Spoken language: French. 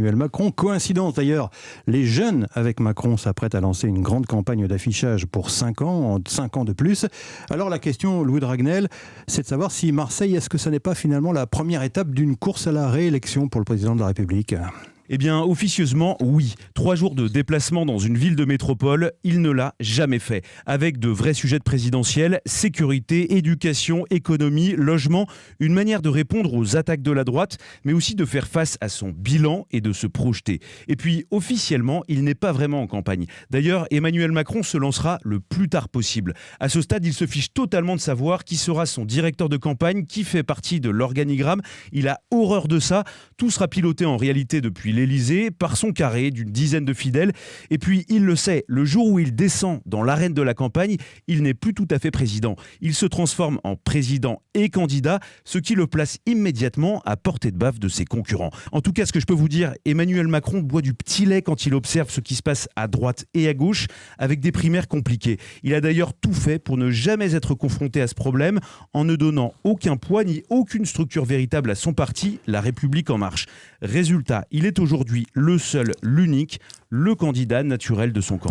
Emmanuel Macron. Coïncidence d'ailleurs, les jeunes avec Macron s'apprêtent à lancer une grande campagne d'affichage pour 5 ans, 5 ans de plus. Alors la question, Louis Dragnel, c'est de savoir si Marseille, est-ce que ça n'est pas finalement la première étape d'une course à la réélection pour le président de la République ? Eh bien, officieusement, oui. 3 jours de déplacement dans une ville de métropole, il ne l'a jamais fait. Avec de vrais sujets de présidentiel, sécurité, éducation, économie, logement, une manière de répondre aux attaques de la droite, mais aussi de faire face à son bilan et de se projeter. Et puis, officiellement, il n'est pas vraiment en campagne. D'ailleurs, Emmanuel Macron se lancera le plus tard possible. À ce stade, il se fiche totalement de savoir qui sera son directeur de campagne, qui fait partie de l'organigramme. Il a horreur de ça. Tout sera piloté en réalité depuis l'Élysée par son carré d'une dizaine de fidèles. Et puis, il le sait, le jour où il descend dans l'arène de la campagne, il n'est plus tout à fait président. Il se transforme en président et candidat, ce qui le place immédiatement à portée de baffe de ses concurrents. En tout cas, ce que je peux vous dire, Emmanuel Macron boit du petit lait quand il observe ce qui se passe à droite et à gauche, avec des primaires compliquées. Il a d'ailleurs tout fait pour ne jamais être confronté à ce problème, en ne donnant aucun poids ni aucune structure véritable à son parti, La République En Marche. Résultat, il est aujourd'hui le seul, l'unique, le candidat naturel de son camp.